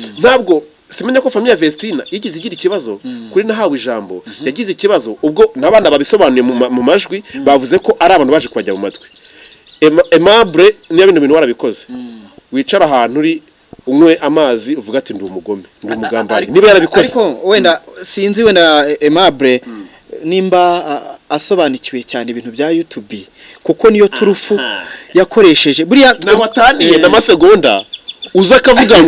ntabwo simenya ko famille ya Vestina yigize igira ikibazo kuri nahawe ijambo yagize ikibazo ubwo nabana babisobanuye mu majwi bavuze ko ari abantu baje kwajya mu matwi Aimable niyo bintu warabikoze wicara ahantu uri unywe amazi uvuga ati ndi umugome ndi umugambari niba yarabikoze ariko wenda sinzi wenda Aimable nimba asobanukiwe cyane ibintu bya YouTube kuko niyo turufu yakoresheje buriya nawataniye n'amasegonda uza kavuga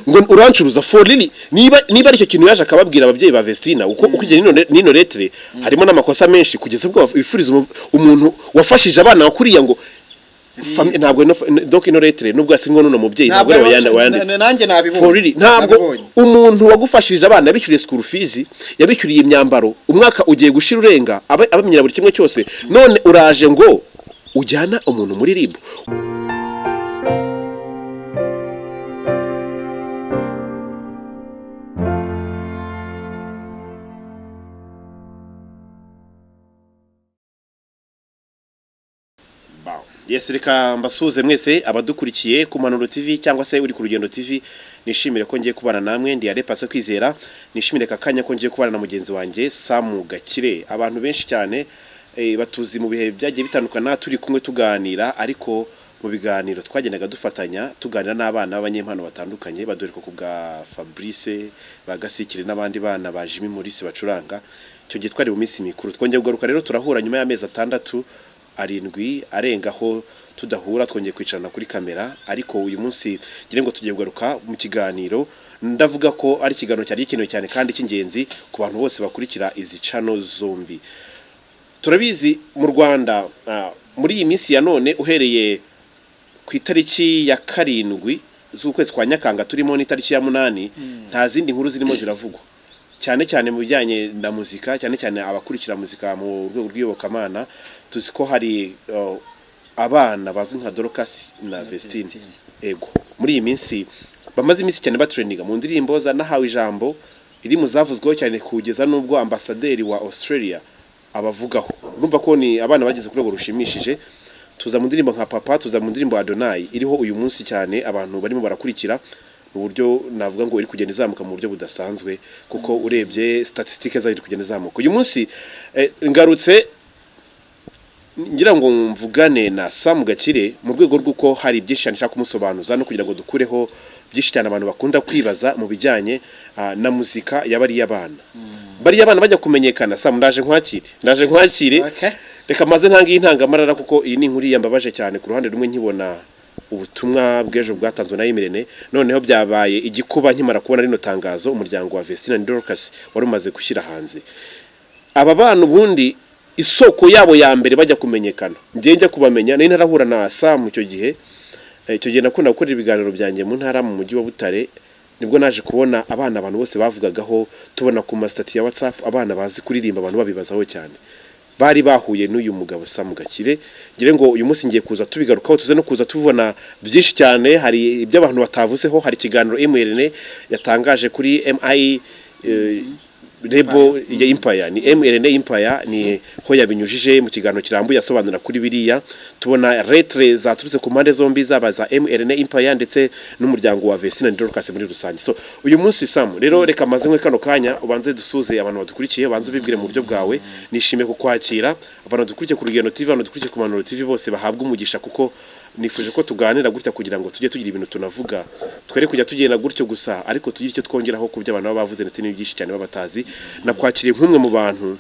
ngo urancuruza for really niba ari cyo kintu yaje akababwira ababyeyi ba Vestina uko ukigera nino letre harimo n'amakosa menshi kugeza ubwo ifuriza umuntu wafashije abana wakuriya ngo ntabwo donc ino letre nubwo asinwa n'uno mubyeyi ntabwo wayanditse nanjye nabibonye for really ntabwo umuntu wagufashije abana yabishyuriye school fees yabishyuriye imyambaro umwaka ugiye gushira urenga abamenyera buri kimwe cyose none uraje ngo ujyana umuntu muri ribu Yes reka mbasuze mwese abadukurikiye ku Manuro TV cyangwa se uri ku Rugendo TV nishimire ko ngiye kubana namwe ndi Paso Kwizera nishimire kakanya ko ngiye kubana na mugenzi wanjye Samu Gakire abantu benshi cyane batuzi mu bihe byagiye bitandukana turi kumwe tuganira ariko mu biganiro twagendaga dufatanya tuganira n'abana b'abanyempano batandukanye badoreka ku bwa Fabrice bagasikire n'abandi bana ba Jimmy Maurice bacuranga cyo gihe twari mu minsi mikuru twongeye kugaruka rero turahura nyuma y'amezi 6 arindwi arengaho tudahura twongeye kwicarana kuri kamera ariko uyu munsi ngire ngo tugiye kugaruka mu kiganiro ndavuga ko ari kiganiro cyari gikeneye cyane kandi cy'ingenzi ku bantu bose bakurikira izi channel zombi turabizi mu Rwanda muri iyi minsi ya none uhereye ku itariki ya 7 z'ukwezi kwa Nyakanga turimo n'itariki ya 8 nta zindi nkuru zirimo ziravugwa cyane cyane mu bijyanye na muzika cyane cyane abakurikira muzika mu rwego rw'iyobokamana tuzi ko hari abana bazwi nka Dorcas na Vestina ego muri iyi minsi bamaze iminsi cyane batrendinga mu ndirimbo za nahawe ijambo iri mu zavuzweho cyane kugeza n'ubwo ambasaderi wa Australia abavugaho urumva ko ni abana bageze ku rwego rushimishije tuza mu ndirimbo nka Papa tuza mu ndirimbo Adonai iriho uyu munsi cyane abantu barimo barakurikira mu buryo navuga ngo iri kugenda izamuka mu buryo budasanzwe kuko urebye statistics zari kugenda izamuka uyu munsi ngarutse ngira ngo mvugane na Samu Gakire mu rwego rw'uko hari byinshi nshaka kumusobanuza no kugira ngo dukureho byinshi cyane abantu bakunda kwibaza mu bijyanye na muzika y'abari y'abana bari y'abana bajya kumenyekana Samu ndaje nkwakire reka maze ntangiye intangamarara kuko iyi ni inkuru yambabaje cyane ku ruhande rumwe nkibona ubutumwa bw'ejo bwatanzwe na Emirene noneho byabaye igikuba nkimara kubona rino tangazo umuryango wa Vestina Dorcas wari umaze gushyira hanze aba bana ubundi isoko yabo ya mbere bajya kumenyekana njye kubamenya nari narahura na Samu icyo gihe nakunda gukora ibiganiro byanjye mu ntara mu mujyi wa Butare nibwo naje kubona abantu bose bavugagaho tubona ku mastati ya WhatsApp abana bazi kuririmba abantu babibazaho cyane bari bahuye n'uyu mugabo Samu Gakire ngire ngo uyu munsi ngiye kuza tubigarukaho tuze no kuza tubona byinshi cyane hari ibyo abantu batavuzeho hari ikiganiro MRN yatangaje kuri MI Rebo ya Empire ni MRN Empire ni ho yabinyujije mu kiganiro kirambuye yasobanura kuri biriya tubona retre zaturutse ku mpande zombi zabaza MRN Empire ndetse n'umuryango wa Vestina Dorcas muri rusange so uyu munsi Samu rero reka maze nkwe kano kanya ubanze dusuze abantu badukurikiye banze ubibwire mu buryo bwawe nishime kukwakira abantu dukurikiye ku Rugendo TV abantu dukurikiye ku Manuro TV bose bahabwa umugisha kuko nifuje ko tuganira gutya kugira ngo tujye tugira ibintu tunavuga twere kujya tugenda gutyo gusa ariko tugira icyo twongeraho ku by'abantu baba bavuze ndetse n'ibyinshi cyane babatazi nakwakiriye nk'umwe mu bantu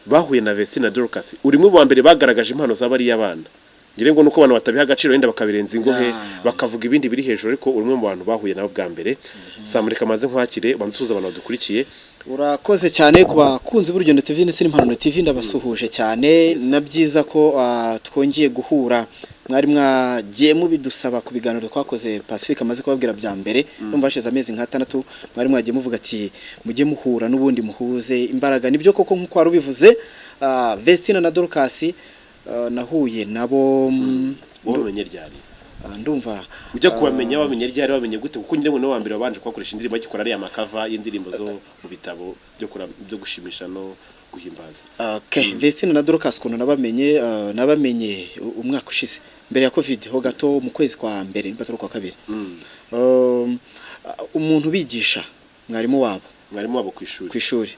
bahuye na Vestina Dorcas urimo mu mbere bagaragaje impano z'abari y'abana ngire ngo nuko abantu batabiha agaciro wenda bakabirenza ingohe bakavuga ibindi biri hejuru ariko urimo mu bantu bahuye nabo bwa mbere Samureka maze nkwakire bansuza abantu badukurikiye urakoze cyane ku bakunzi b'Urugendo TV ndetse n'Impanuro TV ndabasuhuje cyane na byiza ko twongeye guhura mwari mwagiye mubidusaba ku biganiro twakoze Pacifique amaze kubabwira bya mbere numva hashize amezi nka 6 mwari mwagiye muvuga ati mujye muhura n'ubundi muhuze imbaraga nibyo koko nkuko wari ubivuze Vestina na Dorcas nahuye nabo womenye ryari ndumva ujya kubamenya wamenye ryari wamenye gute kuko nyine no wambere wabanje kwakoresha indirimbo gikora ari amakava y'indirimbo zo mu bitabo byo gushimisha no guhimbaza okay Vestina na Dorcas kono nabamenye umwaka ushize mbere ya covid ho gato mu kwezi kwa mbere n'ipatro kwa kabiri umuntu bigisha mwarimu wabo ku ishuri ku ishuri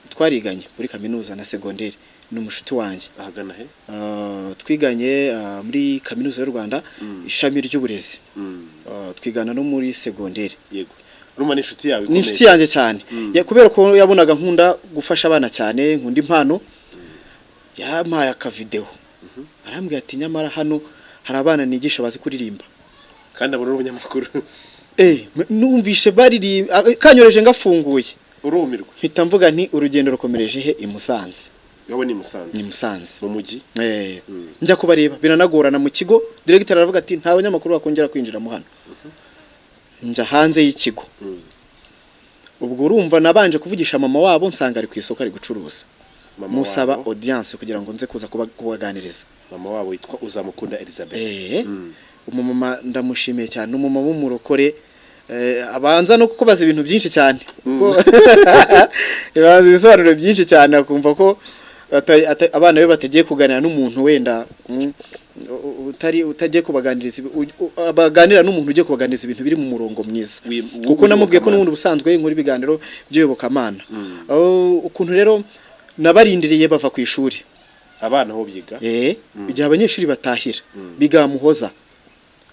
twariganye muri kaminuza na segonderi ni umushuti wanjye ahagana he twiganye muri kaminuza y'u Rwanda ishami ry'uburezi twigana no muri segonderi yego ruma ni inshuti yawe ni inshuti yanjye cyane kubera ko yabonaga nkunda gufasha abana cyane nkunda impano yampaye akavideo arambwira ati nyamara hano hari abana nigisha bazi kuririmba kandi abona ubunyamakuru numvishe baririmba kanyoreje ngafunguye urumirwa mpita mvuga nti urugendo rukomereje he i Musanze yawe ni Musanze mu mujyi njya kubareba biranagorana mu kigo director aravuga ati nta banyamakuru bakongera kwinjira mu hano njya hanze y'ikigo ubwo urumva nabanje kuvugisha mama wabo nsanga ari ku isoko ari gucuruza musaba audience kugira ngo nze kuza kubaganiriza mama wabo yitwa Uzamukunda Elizabeth umumama ndamushimiye cyane umumama w'umurokore abanza no kukubaza ibintu byinshi cyane ibanza ibisobanuro byinshi cyane akumva ko abana be bategeye kuganira n'umuntu wenda utagiye kubaganiriza baganira n'umuntu ugiye kubaganiriza ibintu biri mu murongo mwiza kuko namubwiye ko n'ubundi busanzwe inkuru ibiganiro by'uyobokamana ukuntu rero nabarindiriye bava ku ishuri abana ho biga igihe abanyeshuri batahira biga Muhoza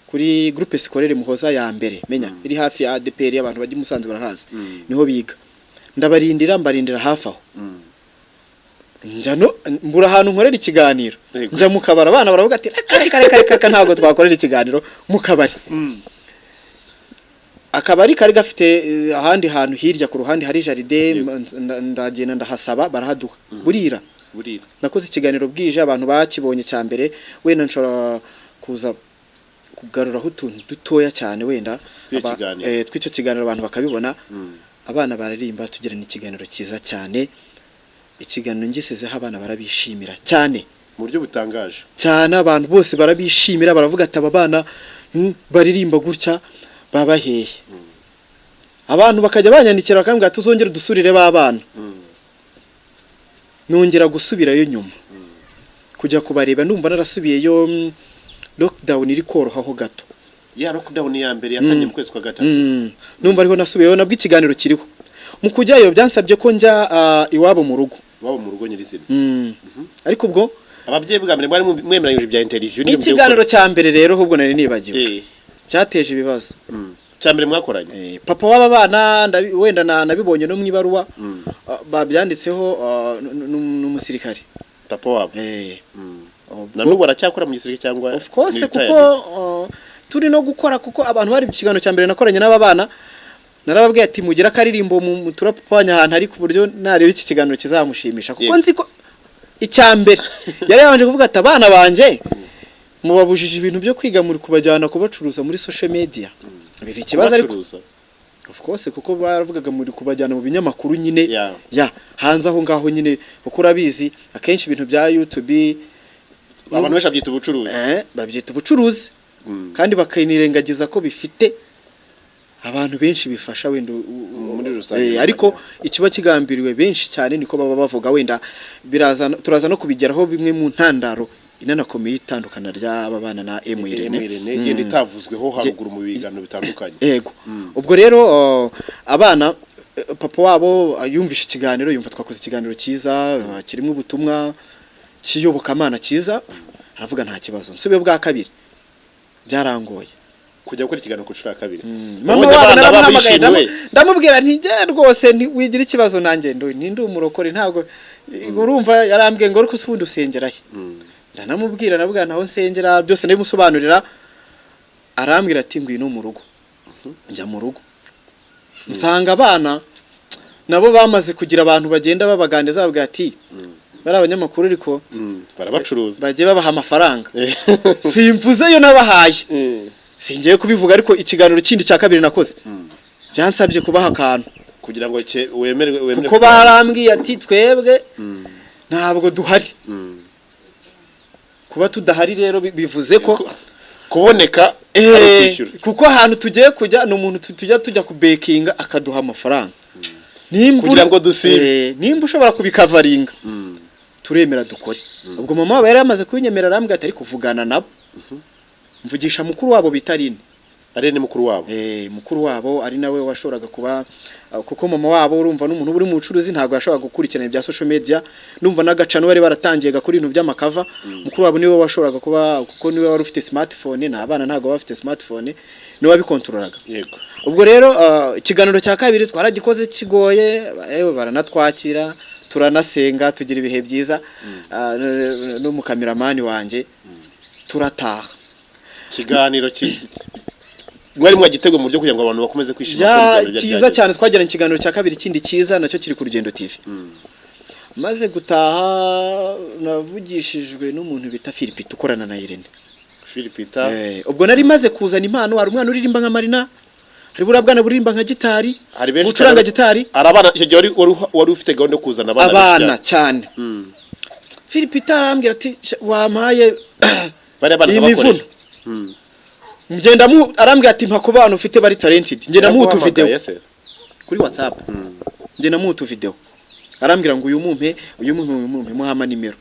kuri groupe scolaire Muhoza ya mbere menya iri hafi ya ADPR y'abantu bajya Musanze barahazi niho biga mbarindira hafi aho njano mbura ahantu nkorera ikiganiro njya mu kabara abana baravuga ati kare ntabwo twakorera ikiganiro mu kabari akabari kari gafite ahandi hantu hirya ku ruhande hari jaride ndagenda ndahasaba barahaduha burira nakoze ikiganiro bwije abantu bakibonye cya mbere wenda nshobora kuza kugaruraho utuntu dutoya cyane wenda tw'icyo kiganiro abantu bakabibona abana bararimba tugirana ikiganiro cyiza cyane ikiganiro ngisizeho abana barabishimira cyane mu buryo butangaje cyane abantu bose barabishimira baravuga ati aba bana baririmba gutya babaheye abantu bakajya banyandikira bakambwira tuzongera dusurire b'abana nongera gusubirayo nyuma kujya kubareba ndumva narasubiyeyo lockdown iri korohaho gato ya lockdown ya mbere yatangiye mu kwezi kwa gatatu numva ariho nasubiyeyo nabwo ikiganiro kiriho mu kujyayo byansabye ko njya iwabo mu rugo nyirizina ariko ubwo ababyeyi bwa mbere bari mwemeranyije bya interview ni ikiganiro cya mbere rero ahubwo nari nibagiwe cyateje ibibazo cya mbere mwakoranye papa w'aba bana wenda nabibonye no mwibaruwa babyanditseho n'umusirikare papa wabo na n'ubu baracyakora mu gisirikare cyangwa of course kuko turi no gukora kuko abantu bari ikiganiro cya mbere nakoranye n'aba bana narababwiye ati mugira akaririmbo mu turapapanya ahantu ari ku buryo nareba iki kiganiro kizamushimisha kuko nzi ko icyambere yari yabanje kuvuga ati abana banje mubabujije ibintu byo kwiga muri kubajyana kubacuruza muri social media biri kibazo ariko of course kuko baravugaga muri kubajyana mu binyamakuru nyine ya hanze aho ngaho nyine uko urabizi akenshi ibintu bya YouTube abantu besha byita ubucuruzi babyita ubucuruzi kandi bakayinirengagiza ko bifite abantu benshi bifasha wenda muri rusange ariko ikiba kigambiriwe benshi cyane niko baba bavuga wenda turaza no kubigeraho bimwe mu ntandaro inanakomeye itandukana ry'aba bana na Irene yenda itavuzweho haruguru mu biganiro bitandukanye yego ubwo rero abana papa wabo yumvisha ikiganiro yumva twakoze ikiganiro cyiza kirimo ubutumwa kiyobokamana cyiza aravuga nta kibazo nsubiye bwa kabiri byarangoye kujya gukora ikiganiro ku nshuro ya kabiri mama wabo ndamubwira nti rwose wigira ikibazo nanjye ndi umurokore ntabwo urumva yarambwiye ngo ariko usubundi usengera he ndanamubwira navuga naho nsengera byose ndabimusobanurira arambwira ati ngwino mu rugo njya mu rugo nsanga abana nabo bamaze kugira abantu bagenda babaganiriza bavuga ati bari abanyamakuru ariko barabacuruza bagiye babaha amafaranga simvuzeyo nabahaye singiye kubivuga ariko ikiganiro kindi cya kabiri nakoze byansabye kubaha akantu kugira ngo wemerwe kuko barambwiye ati twebwe ntabwo duhari kuba tudahari rero bivuze ko kuboneka kuko ahantu tugiye kujya ni umuntu tujya kubekinga akaduha amafaranga kugira ngo dusibe nimba ushobora kubikavaringa turemera dukore ubwo mama wabo yari yamaze kubinyemerera arambwira ati ari kuvugana nabo mvugisha mukuru wabo bita Rine ari ni mukuru wabo mukuru wabo ari nawe washoraga kuba kuko mama wabo urumva n'umuntu uri mu bucuruzi ntabwo yashoboraga gukurikirana ibya social media numva n'agacano bari baratangiye gakuri ibintu by'amakava mukuru wabo niwe washoraga kuba kuko niwe wari ufite smartphone na abana ntabwo bafite smartphone niwe wabikontorolaga yego ubwo rero ikiganiro cya kabiri twaragikoze kigoye baranatwakira turanasenga tugira ibihe byiza n'umukameramani wanjye turataha ikiganiro mwari mwagitego mu byo kugira ngo abantu bakomeze kwishima cyiza cyane twagiranye ikiganiro cya kabiri kindi cyiza nacyo kiri ku Rugendo TV maze gutaha navugishijwe n'umuntu bita Philipita ukorana na Irene Philipita ubwo nari maze kuzana impano hari umwana uririmba nka Marina hari burabwana buririmba nka gitari ucuranga gitari arabana icyo gihe wari ufite gahunda yo kuzana abana cyane Philipita arambwira ati wamaye bari abana bakoresha mugenda arambwira ati mpa ku bana ufite bari talented ngenda mu utu video kuri WhatsApp ngenda mu utu video arambwira ngo uyu mumpe muhama nimero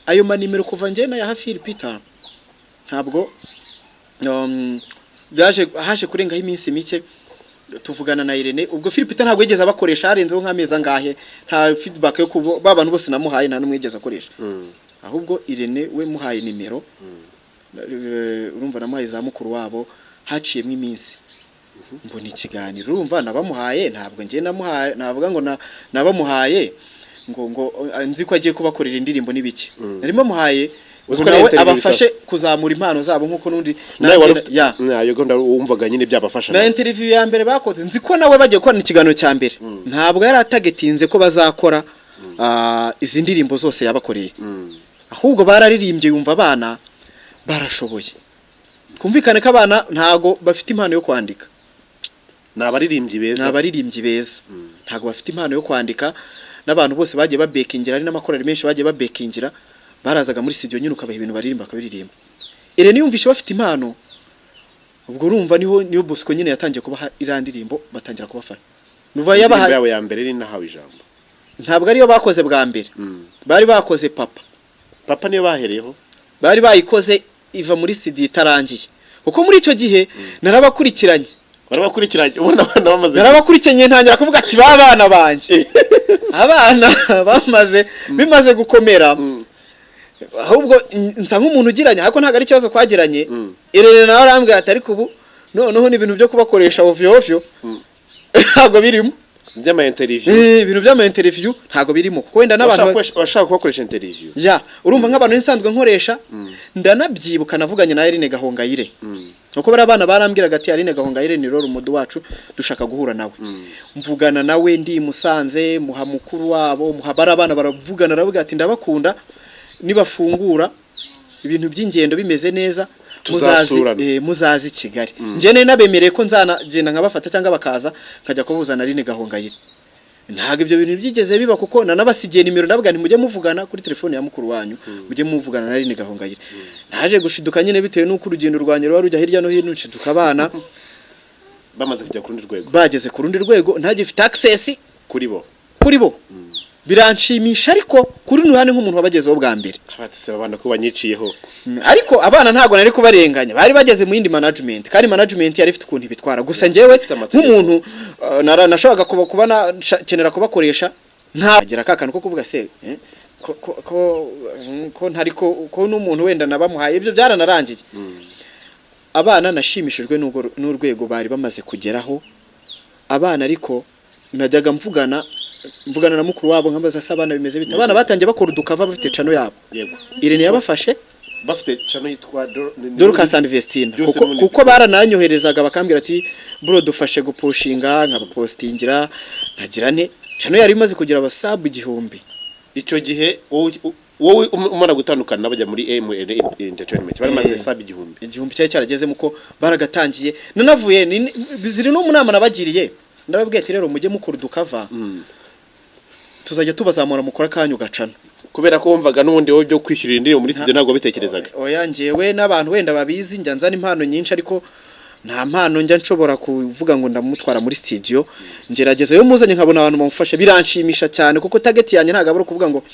ayo manimero kuva ngena ya Philipita ntabwo haje kurengaho iminsi mike tuvugana na Irene ubwo Philipita ntabwo yigeze abakoresha harenzeho nk'amezi angahe nta feedback yo babantu bose namuhaye nta numwe yigeze akoresha ahubwo Irene we muhaye nimero urumva namuhaye za mukuru wabo haciyemo iminsi mbona ikiganiro urumva nabamuhaye ntabwo ngiye namuhaye navuga ngo nabamuhaye ngo nzi ko agiye kubakorera indirimbo n'ibiki narimo muhaye abafashe kuzamura impano zabo nkuko nundi nayo gahunda wumvaga nyine byabafasha na interview ya mbere bakoze nzi ko nawe bagiye gukora ikiganiro cya mbere ntabwo yari atagetinze ko bazakora izi ndirimbo zose yabakoreye ahubwo bararirimbye yumva abana barashoboye kumvikane ko abana ntago bafite impano yo kwandika nabaririmbyi beza ntago bafite impano yo kwandika n'abantu bose bagiye babekingira ari n'amakorari menshi bagiye babekingira barazaga muri studio nyine ukabaha ibintu baririmba akabiririmba Irene yumvishe bafite impano ubwo urumva niyo Bosco nyine yatangiye kubaha irandirimbo batangira kubafana nuva yabaha yawe ya mbere ni nahawe ijambo ntabwo ariyo bakoze bwa mbere bari bakoze papa niyo bahereyeho bari bayikoze iva muri studio itarangiye kuko muri icyo gihe narabakurikiranye ubona abana bamaze narabakurikiranye ntangira kuvuga ati babana banje abana bimaze gukomera ahubwo nsa nk'umuntu ugiranye ariko ntago ari ikibazo kwagiranye Irene nawe arambwira ati ariko ubu noneho ni ibintu byo kubakoresha ovyo ntago birimo by'ama interview ibintu by'ama interview ntago birimo kuko wenda n'abantu bashaka kubakoresha interview urumva nk'abantu nsanzwe nkoresha ndanabyibuka navuganye na Irene Gahongayire nuko bari abana barambwiraga ati Irene Gahongayire ni role model wacu dushaka guhura nawe mvugana nawe ndi Musanze muha mukuru wabo muhabara abana baravugana aravuga ati ndabakunda nibafungura ibintu by'ingendo bimeze neza muzazi Kigali njye nabemereye ko nzanagenda nkabafata cyangwa bakaza nkajya kubuza na Irene Gahongayire ntago ibyo bintu byigeze biba kuko nanabasigiye nimero ndavuga nti mujye muvugana kuri telefone ya mukuru wanyu mujye muvugana na Irene Gahongayire naje gushiduka nyine bitewe n'uko urugendo rwanyu rwa rujya hirya no hino nshiduka abana bamaze kujya ku rundi rwego bageze ku rundi rwego ntagifite access kuri bo biranshimisha ariko kuri ruhande nk'umuntu wabagezeho bwa mbere abatse abana ko banyiciyeho ariko abana ntago nari kubarenganya bari bageze mu yindi management kandi management yari ifite ukuntu bitwara gusa ngewe nk'umuntu nashoboraga kuba nakenera kubakoresha ntagira kakana ko kuvuga se ko ntari ko n'umuntu wenda nabamuhaye ibyo byaranarangiye abana nashimishijwe n'urwego bari bamaze kugeraho abana ariko najyaga mvugana na mukuru wabo nkambaza sabana bimeze bite abana batangiye bakora udukava bafite cano yabo yego Irene yabafashe bafite cano yitwa Dorcas Investina kuko barananyoherezaga bakambwira ati bro dufashe gupushinga nkabapostingira nkagira ne cano yari imaze kugira abasabu 1000 icyo gihe wowe umara gutandukana n'abajya muri ML Entertainment baramaze sub 1000 cyari cyarageze muko baragatangiye nanavuye biziri no munama nabagiriye ndababwiye ati rero mujye mukuru dukava tuzajya tubazamura mukora kanyu gacana kubera ko wumvaga n'ubundi wowe byo kwishyurira indirimbo muri studio ntabwo bitekerezaga oya ngewe n'abantu wenda babizi njya nzana impano nyinshi ariko nta mpano njya nshobora kuvuga ngo ndamutwara muri studio ngerageza yo muzanye nkabona abantu bamufasha biranshimisha cyane kuko target yanjye ntabwo abura kuvuga ngo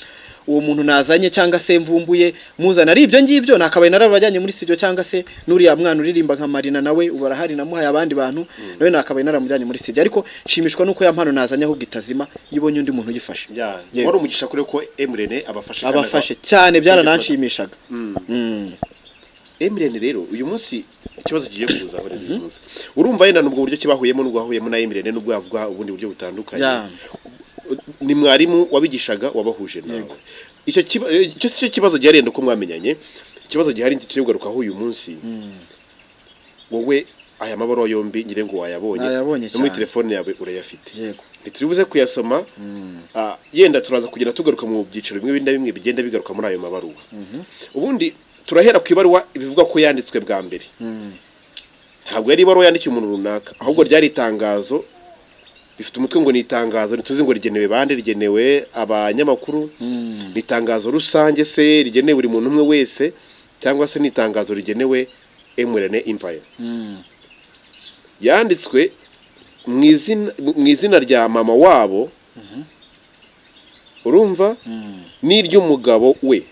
uwo muntu nazanye cyangwa se mvumbuye muzana ari ibyo ngibyo nakabaye narabajyanye muri studio cyangwa se nuriya mwana uririmba nka Marina nawe ubarahari namuhaye abandi bantu nawe nakabaye naramujyanye muri studio ariko nshimishwa nuko ya mpano nazanye ahubwo itazima yibonye undi muntu uyifashe wari umugisha kure ko Emrene abafashe cyane byarananshimishaga Emrene rero uyu munsi ikibazo kigiye kuza aho rero umunsi urumva yenda nubwo buryo kibahuyemo nubwo ahuyemo na Emrene nubwo yavuga ubundi buryo butandukanye ni mwarimu wabigishaga wabahuje nawe icyo kibazo gihari ko mwamenyanye ikibazo gihari nti tuyogaruka aho uyu munsi wowe aya mabaro yombi ngire ngo wayabonye no muri telefone yawe urayafite yego ntituribuze kuyasoma yenda turaza kugira tugaruka mu byiciro bimwe bimwe bigenda bigaruka muri ayo mabaruwa ubundi turahera ku ibaruwa bivuga ko yanditswe bwa mbere ntabwo yari ibaruwa yandikiye umuntu runaka ahubwo ryari itangazo bifite umutwe ngo ni itangazo ntituzi ngo rigenewe bande rigenewe abanyamakuru ni itangazo rusange se rigenewe buri muntu umwe wese cyangwa se ni itangazo rigenewe Emrene Empire yanditswe mu izina rya mama wabo urumva n'iry'umugabo we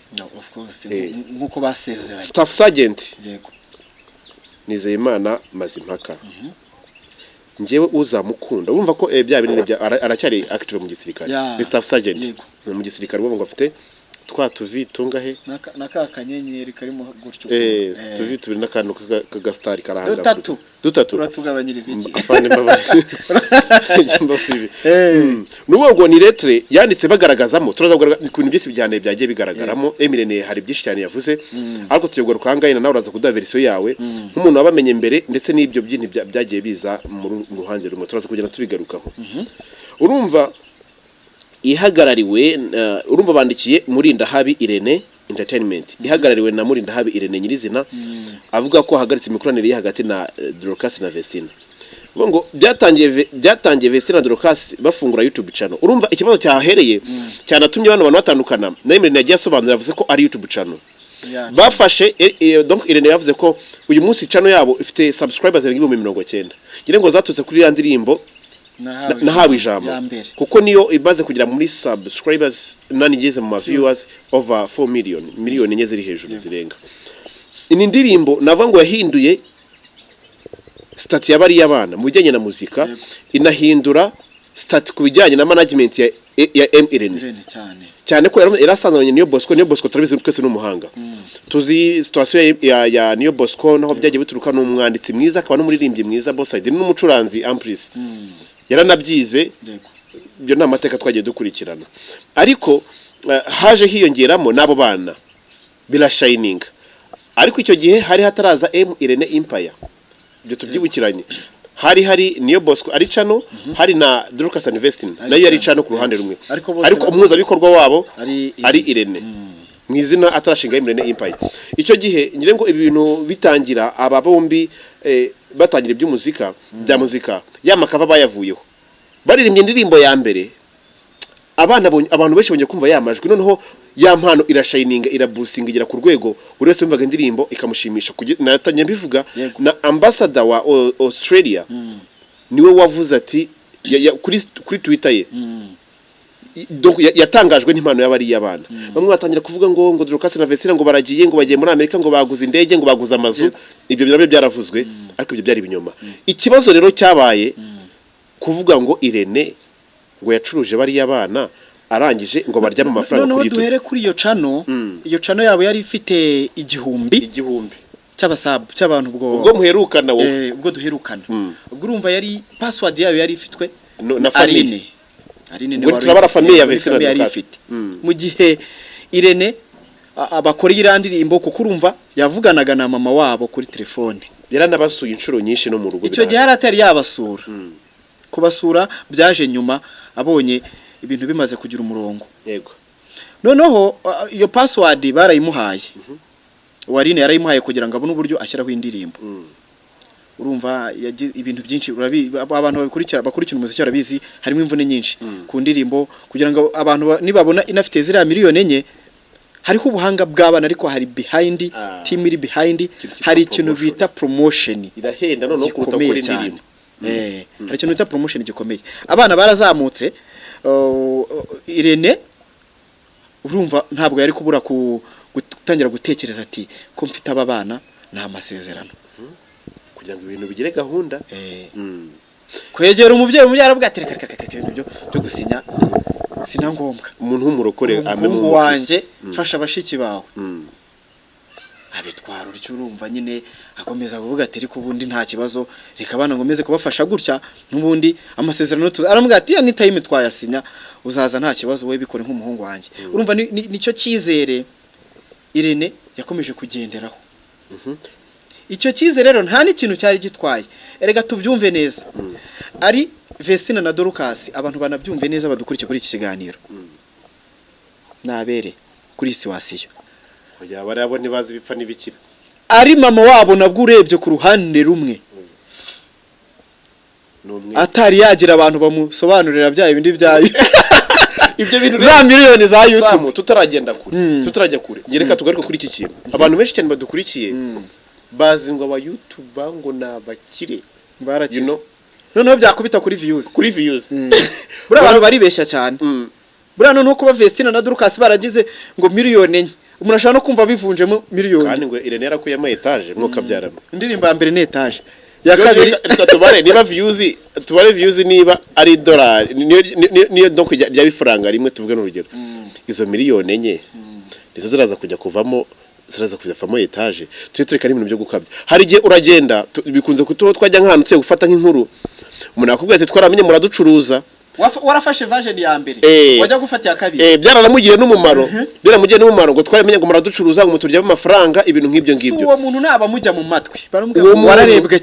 nkuko basezeranye Staff Sergeant yego Nizeyimana Mazimpaka njewe uzamukunda urumva ko bya bintu aracyari active mu gisirikare Staff Sergeant mu gisirikare ngo afite tuvi tungahe naka kanyenyeri karimo gutyo tuvi tubiri n'akantu k'agastari karahanga dutatu uratugabanyiriza iki afande mbabaye nuwo ni lettre yanditse bagaragazamo turaza kugaragaza ibintu byose byane byagiye bigaragaramo Emrene hari byinshi cyane yavuze ariko tuyogaruka hangayina nawe uraza kuduha version yawe nk'umuntu wabamenye mbere ndetse n'ibyo byintu byagiye biza mu ruhande rumwe turaza kugenda tubigarukaho urumva ihagarariwe urumva bandikiye Murindahabi Irene Entertainment ihagarariwe na Murindahabi Irene nyirizina avuga ko hagaritse imikoranire ye hagati na Dorcas na Vestina ngo byatangiye Vestina na Dorcas bafungura YouTube channel urumva ikibazo cyahereye cyanatumye abantu batandukana na Emrene yagiye asobanura yavuze ko ari YouTube channel bafashe donc Irene yavuze ko uyu munsi channel yabo ifite subscribers 90,000 ngire ngo zatutse kuri ya ndirimbo nahawe ijambo kuko niyo ibaze kugira muri subscribers nani igeze mu viewers over 4 miliyoni enye ziri hejuru zirenga ini ndirimbo nava ngo yahinduye stat yabari y'abana mu bijyanye na muzika inahindura stat ku bijyanye na management ya Emrene cyane ko yarasanzanye niyo Bosco turabizi twese n'umuhanga tuzi situation ya niyo Bosco naho byagiye bituruka n'umwanditsi mwiza akaba n'umuririmbyi mwiza Bosside n'umucuranzi Ampris yaranabyize byo nta mateka twagiye dukurikirana ariko haje hiyongeramo nabo bana bila shining ariko icyo gihe hari hataraza Emrene Empire byo tubyibukiranye hari niyo Bosco ari channel hari na Dorcas Investing nayo yari channel ku ruhande rumwe ariko umuza bikorwa wabo ari Irene mwizina atarashinga Emrene Empire icyo gihe ngire ngo ibintu bitangira aba bombi batangira iby'umuzika bya muzika yamakava bayavuyeho baririmbye indirimbo ya mbere abantu benshi bongeye kumva yamajwi noneho ya mpano irashininga iraboosting igera ku rwego buri wese wumvaga indirimbo ikamushimisha natanye bivuga na ambassador wa Australia niwe wavuze ati kuri Twitter ye donc yatangajwe n'impano y'abari y'abana bamwe batangira kuvuga ngo Dorcas na Vestina ngo baragiye ngo bagiye muri Amerika ngo baguze indege ngo baguze amazu ibyo birabyo byaravuzwe ariko ibyo byari binyoma ikibazo rero cyabaye kuvuga ngo Irene ngo yacuruje bari y'abana arangije ngo barya mu mafaranga kuri YouTube. Duhere kuri iyo channel yabo yari ifite igihumbi cy'abantu ubwo muherukana wowe ubwo duherukana ubwo urumva yari password yabo yari ifitwe na family Arine ne wari family ya Vestina yari ifite mu gihe Irene abakora irandirimbo kuko urumva yavuganaga na mama wabo kuri telefone yaranabasuye inshuro nyinshi no mu rugo icyo gihe yaratari yabasura kubasura byaje nyuma abonye ibintu bimaze kugira umurongo yego noneho iyo password barayimuhaye Warine yarayimuhaye kugira ngo abone uburyo ashyiraho indirimbo urumva ibintu byinshi abantu bakurikira umuziki barabizi harimo imvune nyinshi ku ndirimbo kugira ngo abantu nibabona inafite zira miliyoni enye hariho ubuhanga bw'abana ariko hari behind team iri behind hari ikintu bita promotion irahenda none kuruta kuri indirimbo hari ikintu bita promotion gikomeye abana barazamutse Irene urumva ntabwo yari kubura gutangira gutekereza ati ko mfite aba bana ni amasezerano kugira ngo ibintu bigire gahunda. Kwegera umubyeyi aravuga ati reka ibintu byo gusinya sina ngombwa. Umuntu w'umurokore umuhungu wanjye mfasha abashiki bawe. Abitwara uryo urumva nyine akomeza kuvuga ati ariko ubundi nta kibazo reka abana ngomeze kubafasha gutya n'ubundi amasezerano aramubwira ati ya ni time twayasinya uzaza nta kibazo wowe bikore nk'umuhungu wanjye. Urumva nicyo cyizere Irene yakomeje kugenderaho. Icyo cyizere rero nta n'ikintu cyari gitwaye. Erega tubyumve neza. Ari Vestina na Dorcas abantu banabyumve neza badukurikiye kuri iki kiganiro. Nabere kuri siwasiyo. Oya barabo ntibazi bipfa n'ibikira. Ari mama wabo nabwo urebye ku ruhande rumwe. Atari yagira abantu bamusobanurira byaye bindi byayo. Ibyo bintu za miliyoni za YouTube tutaragenda kure. Tutarajya kure. Ngereka tugaruka kuri iki kintu. Abantu benshi cyane badukurikiye bazi ngo aba YouTube ngo nabakire. Barakize. Noneho byakubita kuri views. Kuri views. Bura abantu baribeshya cyane. Bura noneho kuba Vestina na Dorcas baragize ngo miliyoni enye. Umuntu ashaka no kumva bivunjemo miliyoni. Kandi ngo Irene yarakuyemo etage mwuka byaramo. Indirimbo ya mbere ni etage. Ya kabiri tubare niba views niba ari dollar niyo donc rya bifaranga rimwe tuvuge n'urugero. Izo miliyoni enye nizo ziraza kujya kuvamo ziraza kujyafamo etage. Tuye tureka n'ibintu byo gukabya. Hari gihe uragenda bikunze kutuho twajya nk'ahantu tuye gufata nk'inkuru. Umuntu akubwiye ati twaramenye muraducuruza. Warafashe version ya mbere wajya gufata ya kabiri byaramugiye n'umumaro byaramugiye n'umumaro ngo twaramenye ngo muraducuruza ngo muturya amafaranga ibintu nk'ibyo ngibyo. Uwo muntu naba mujya mu matwi baramubwira wararebwe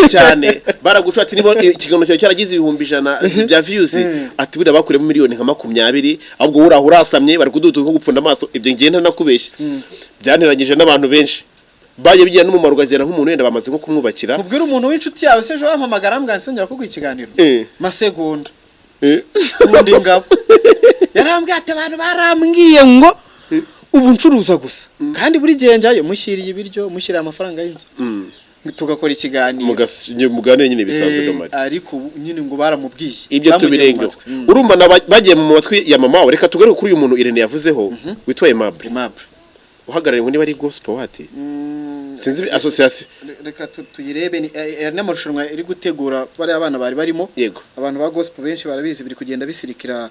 cyane baragusha ati nibo ikiganiro cyawe cyaragize 100 bya views ati bira bakuremo miliyoni nka 20 ahubwo urasamye bari kudutuka ko gupfunda amaso ibyo ngiye ntanakubeshya byanirangije n'abantu benshi baye bigiye n'umumaro gazera nk'umuntu wenda bamaze nko kumwubakira. Mubwira umuntu w'inshuti yawe sejo wampamagara mbwa nsongera ko ikiganiro masegonda ubundi ngabo yarambwiye ati abantu barambwiye ngo ubu ncuruza gusa kandi buri gihe njyayo mushyiriye ibiryo mushyiriye amafaranga y'inzu tugakora ikiganiro muganire nyine bisanzwe gamari ariko nyine ngo baramubwiye ibyo tubirenga urumva bagiye mu matwi ya mama reka tugaruke kuri uyu muntu Irene yavuzeho witwaye Mabri uhagarariye ngo niba ari gospel wati sinzi association reka tuyirebe ni n'amarushanwa iri gutegura bari abana bari barimo yego abantu ba gospel benshi barabizi biri kugenda bisirikira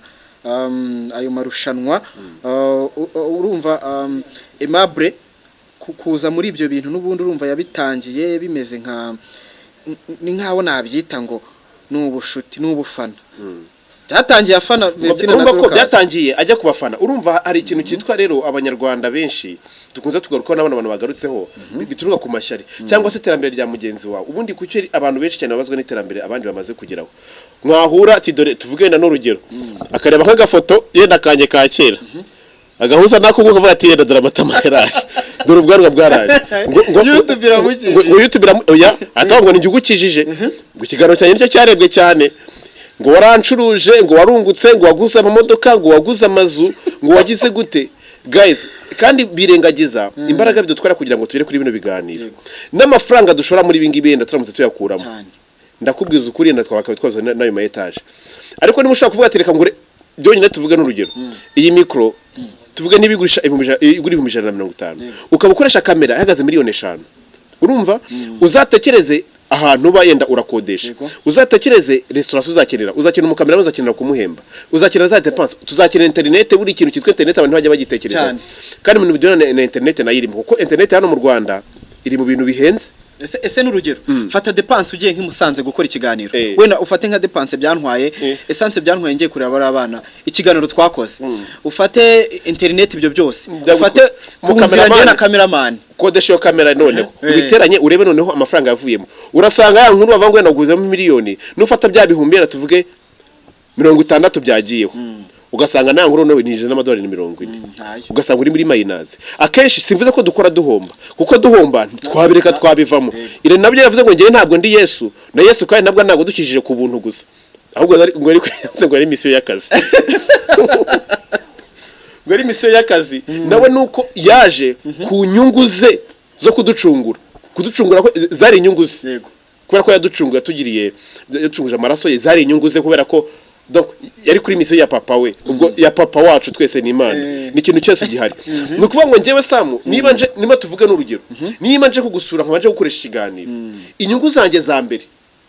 ayo marushanwa urumva Aimable kuza muri ibyo bintu n'ubundi urumva yabitangiye bimeze nka ni nkaho nabyita ngo n'ubushuti n'ubufana byatangiye afana Vestina na Dorcas byatangiye ajya kubafana urumva hari ikintu cyitwa rero abanyarwanda benshi tukunze tugaruka n'abana abantu bagarutseho bituruka ku mashyari cyangwa se iterambere rya mugenzi wawe ubundi kucyo abantu benshi cyane babazwa n'iterambere abandi bamaze kugeraho mwahura ati dore tuvuge na n'urugero akareba nk'agafoto yenda kanye ka kera agahuza nako ngo kavuga ati yenda dore amatama yaraje dore ubwanwa bwaraje ngo YouTube oya atangwa n'igugukijije ngo ikiganiro cyane nicyo cyarebwe cyane ngo warancuruje ngo warungutse ngo waguze amamodoka ngo waguze amazu ngo wagize gute guys kandi birengagiza imbaraga bidutwara kugira ngo tugere kuri bino biganiro n'amafaranga dushora muri bingi benda turamutse tuyakuramo ndakubwiza ukuri twakawe twazo nayo ma etage ariko niba ushaka kuvuga ati reka ngure byonyine tuvuge n'urugero iyi micro tuvuge nibigurisha 150 ukaba ukoresha kamera ihagaze miliyoni 5 urumva uzatekereze ahantu bayenda urakodesha uzatekereze restaurant uzakenera uzakenera umukamera uzakenera kumuhemba uzakenera za dépenses tuzakenera internet buri kintu cyitwa internet abantu bajya bagitekereza kandi ibintu bidona na internet nayirimo kuko internet hano mu Rwanda iri mu bintu bihenze ese n'urugero fata dépense ugiye nk'imusanze gukora ikiganiro wenda ufate nka dépense byantwaye essence byantwaye ngiye kureba bari abana ikiganiro twakoze ufate internet ibyo byose ufate mukamera na cameraman kodesha yo kamera noneho ubiteranye urebe noneho amafaranga yavuyemo urasanga ya nkuru bavangwe naguzemo miliyoni nufata bya bihumbira tuvuge 60 byagiyeho ugasanga nta nkuru nawe nije n'amadolari 40 ugasanga uri muri minus akenshi simvuze ko dukora duhomba kuko duhomba twabireka twabivamo ire nabyo yavuze ngo ngiye ntabwo ndi Yesu na Yesu kandi nabwo ntago dukijije ku buntu gusa ahubwo ngo ari yavuze ngo ari mission y'akazi ngo ari mission y'akazi nawe nuko yaje ku nyungu ze zo kuducungura ko zari inyungu ze kubera ko yaducunguye yatugiriye yacunguje amaraso ye zari inyungu ze kubera ko donc yari kuri misiyo ya papa we ubwo ya papa wacu twese ni Imana ni ikintu cyose gihari ni ukuvuga ngo njyewe Samu niba tuvuge n'urugero niba nje kugusura nkabanje gukoresha ikiganiro inyungu zanjye za mbere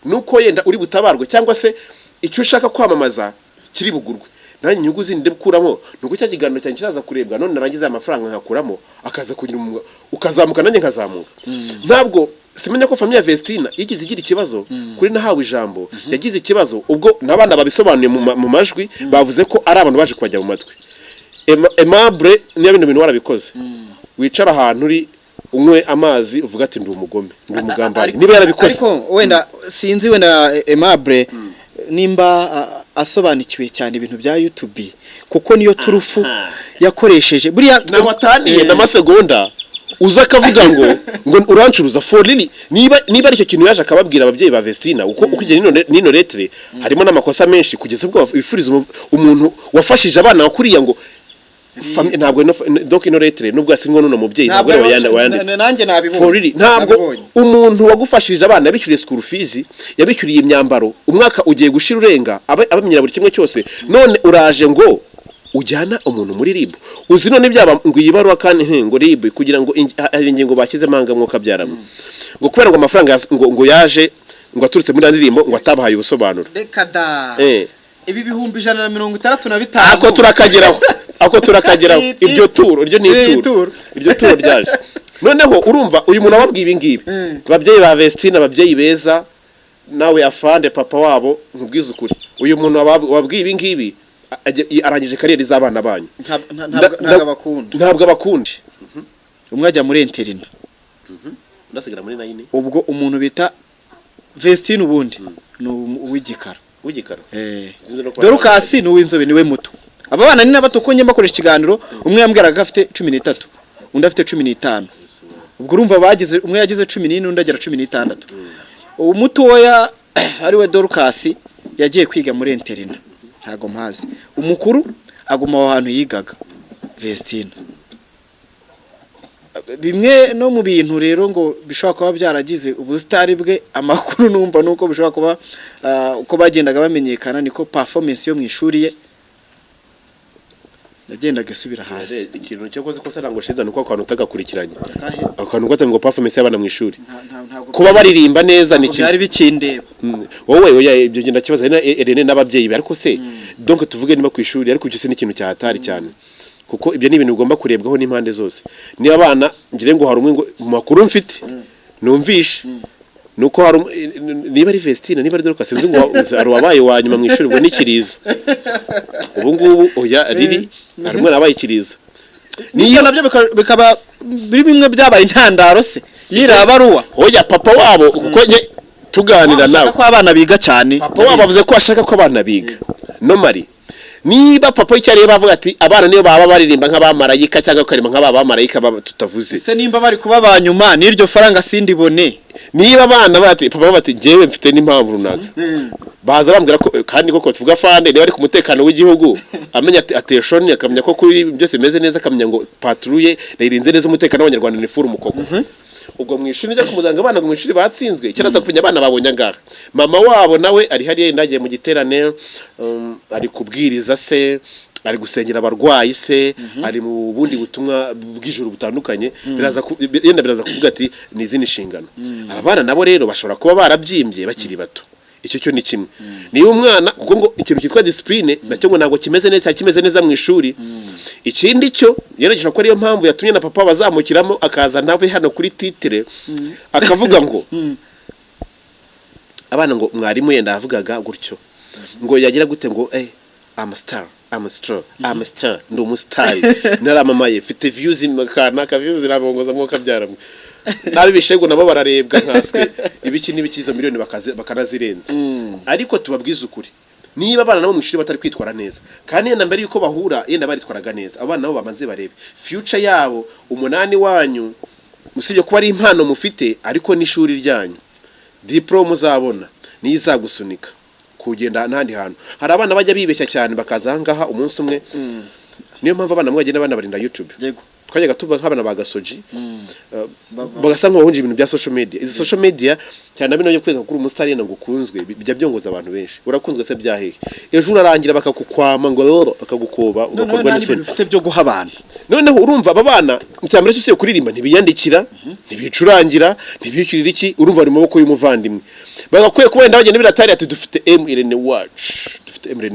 nuko yenda uri butabarwe cyangwa se icyo ushaka kwamamaza kiri bugurwe nanjye inyungu zindi bukuramo nuko cya kiganiro cyanjye kiraza kurebwa none narangiza amafaranga nkakuramo akaza kugira ukazamuka nanjye nkazamuka ntabwo simenya ko famille ya Vestina yigize igira ikibazo kuri nahawe ijambo yagize ikibazo ubwo nabana babisobanuye mu majwi bavuze ko ari abantu baje kwajya mu matwi Aimable niyo bintu warabikoze wicara ahantu uri unywe amazi uvuga ati ndi umugome ndi umugambari niba yarabikoze ariko wenda sinzi wenda Aimable nimba asobanukiwe cyane ibintu bya YouTube kuko niyo turufu yakoresheje buriya nawataniye n'amasegonda uza kavuga ngo urancuruza for really niba ari cyo kintu yaje akababwira ababyeyi ba Vestina uko ukigera nino letre harimo n'amakosa menshi kugeza ubwo wifuriza umuntu wafashije abana wakuriya ngo ntabwo donc ino letre nubwo asinwa n'uno mubyeyi ntabwo wayanditse nanjye nabibonye for really ntabwo umuntu wagufashije abana yabishyuriye school fees yabishyuriye imyambaro umwaka ugiye gushira urenga abamenyera buri kimwe cyose none uraje ngo ujyana umuntu muri RIB uzi none byaba ngo yibaruwa kandi ngo RIB kugira ngo ingingo bakize manga mwuka byaramwe ngo kubera ngo amafaranga ngo yaje ngo aturutse muri ndirimbo ngo atabahaye ubusobanuro reka da ibi bihumbi 165 ako turakageraho iryo turo ryo ni ituro iryo turo ryaje noneho urumva uyu muntu ababwiye ibi ngibi ababyeyi ba Vestina ababyeyi beza nawe afande papa wabo nkubwiza ukuri uyu muntu wabwiye ibi ngibi arangije kariyeri z'abana banyu ntabwo abakunda umwe ajya muri interina ndasigara muri 9 ubwo umuntu bita Vestina ubundi ni uw'igikara Dorcas ni uw'inzobe niwe muto aba bana ni nabato ko njye bakoresha ikiganiro umwe yambwiraga afite 13 undi afite 15 ubwo urumva bagize umwe yagize 14 undi agera 16 umutoya ari we Dorcas yagiye kwiga muri interina ntago mpazi umukuru aguma aho hantu yigaga Vestina bimwe no mu bintu rero ngo bishobora kuba byaragize ubustari bwe amakuru numva nuko bishobora kuba uko bagendaga bamenyekana niko performance yo mu ishuri ye yagendaga isubira hasi ikintu cyakoze ko sarango shiza nuko akantu utagakurikiranye akantu gata ngo performance y'abana mu ishuri kuba baririmba neza ni cyari bikindeba wowe oya ibyo genda kibaza Irene n'ababyeyi ariko se donc tuvuge niba ku ishuri ariko cyo se ni ikintu cyahatari cyane kuko ibyo ni ibintu ugomba kurebwaho n'impande zose niba abana ngire ngo hari umwe ngo makuru mfite numvishe nuko hari niba ari Vestina niba ari Dorcas sinzi ngo aruwabaye wanyuma mu ishuri ngo nikirizo ubu ngubu oya riri hari umwe nabaye ikirizo niyo nabyo bikaba biri bimwe byabaye intandaro se yirabaruwa oya papa wabo kuko tuganira nawe ko abana biga cyane papa wabo bavuze ko ashaka ko abana biga no mari niba papa icyariye bavuga ati abana niyo baba baririmba nk'abamarayika cyangwa karima nk'abamarayika tutavuze se nimba bari kuba banyuma n'iryo faranga sindibone niba abana bati papa bati jewe mfite n'impamvu runaka baza bambwira ko kandi koko tuvuga fande niba ari ku mutekano w'igihugu amenya attention akamenya ko kuri byose meze neza akamenya ngo patrouille nayirinze neza umutekano w'abanyarwanda ni furu mukoko ubwo mu ishuri njya kumuzanga abana ngo mu ishuri batsinzwe cyaraza kumenya abana babonye ngaha mama wabo nawe ari hariye ndagiye mu giterane ari kubwiriza se ari gusengera abarwayi se ari mu bundi butumwa bw'ijuru butandukanye biraza kuvuga ati ni izindi nshingano aba bana nabo rero bashobora kuba barabyimbye bakiri bato icyo cyo ni kimwe niyo umwana kuko ngo ikintu cyitwa discipline nacyo ngo ntabwo kimeze neza mu ishuri ikindi cyo yerekeje ko ariyo mpamvu yatumye na papa bazamukiramo akaza nawe hano kuri titre akavuga ngo abana ngo mwarimu yenda avugaga gutyo ngo yagira gute ngo I'm a star ndi umustar naramamaye mfite views kanaka views rabongoza mwuka byaramwe nabi bishego nabo bararebwa nkaswe ibiki n'ibikizo miliyoni bakanazirenza ariko tubabwiza ukuri niba abana nabo mu ishuri batari kwitwara neza kandi yenda mbere yuko bahura yenda baritwaraga neza abana nabo bamanze barebe future yabo umunani wanyu musibye kuba ari impano mufite ariko n'ishuri ryanyu diploma uzabona nizagusunika kugenda n'ahandi hantu hari abana bajya bibeshya cyane bakaza ngaha umunsi umwe niyo mpamvu abana mwagenda bana barinda YouTube yego twajyaga tuva nk'abana ba gasoji bagasa nk'abahunje ibintu bya social media. Izi social media cyane bino byo kweza kuri umusitari ngo ukunzwe bijya byongoza abantu benshi. Urakunzwe se byahehe ejo urarangira bakakukwama ngo bakagukoba ugakorwa n'isoni ufite byo guha abantu. Noneho urumva aba bana cyambere cyo kuririmba ntibiyandikira ntibicurangira ntibishyurira iki urumva ari maboko y'umuvandimwe bagakwiye kubenda bagenda biratari ati dufite Irene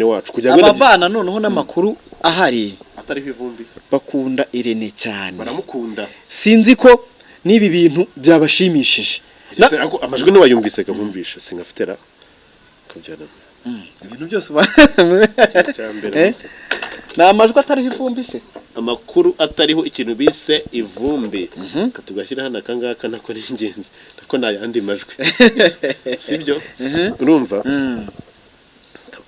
wacu kugira ngo aba bana noneho n'amakuru ahari atari ivumbi bakunda Irene cyane baramukunda sinzi ko nibi bintu byabashimishije amajwi no wayumvise kabumvisha singafitera kabyana ibintu byose na amajwi atariho ivumbi se amakuru atariho ikintu bise ivumbi katugashyira hano akangaka nako ni ingenzi nako nayandi majwi sibyo urumva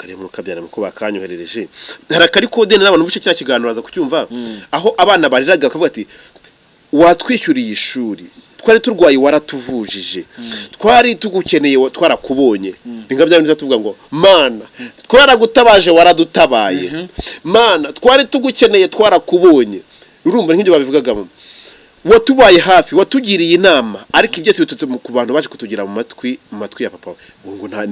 karimo kabyara muko bakanyoherereje harakari kode n'abantu bice cya kiganuraza kucyumva aho abana bariraga bakavuga ati watwishyuriye ishuri twari turwaye waratuvujije twari tugukeneye twarakubonye ninga bya tuvuga ngo mana twaragutabaje waradutabaye mana twari tugukeneye twarakubonye urumva nk'ibyo babivugagamo watubaye hafi watugiriye inama ariko ibyo bitutse ku bantu baje kutugira mu matwi ya papa ngo nta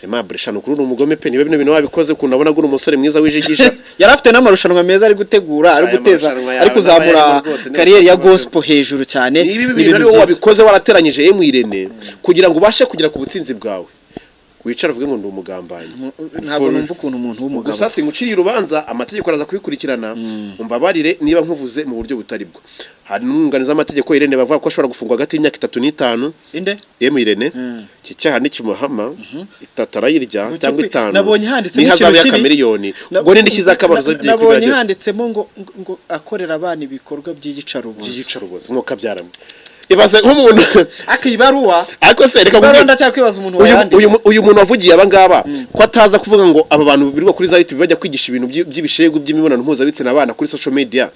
Aimable shano kuri umugome pe nibe bino bintu wabikoze kunabona gura umusore mwiza wijigisha yari afite n'amarushanwa meza ari gutegura ari guteza ari kuzamura kariyeri ya gospel hejuru cyane n'ibintu wabikoze warateranyije Irene kugira ngo ubashe kugira ku butsinzi bwawe wicara uvuge ngo ndi umugambanyi ntabwo numva ukuntu umuntu w'umugabo gusa singuciriye urubanza amategeko araza kubikurikirana umbabarire niba nkuvuze mu buryo butari bwo hari n'umwunganizi w'amategeko Irene bavuga ko ashobora gufungwa hagati y'imyaka 3 n'itanu inde Irene iki cyaha n'ikimuhama itatara cyangwa 5 nabonye handitsemo ikintu ya miliyoni ubwo nindi kiza akabaruzo by'iki nabonye handitsemo ngo akorera abana ibikorwa by'igicarubozo nko kabyaramo ibaze nk'umuntu akibaruwa ariko se reka ngo ndacyakwibaza umuntu wayanditse uyu muntu wavugiye abangaba ko ataza kuvuga ngo aba bantu birirwa kuri za YouTube bajya kwigisha ibintu by'ibishego by'imibonano mpuzabitsina abana kuri social media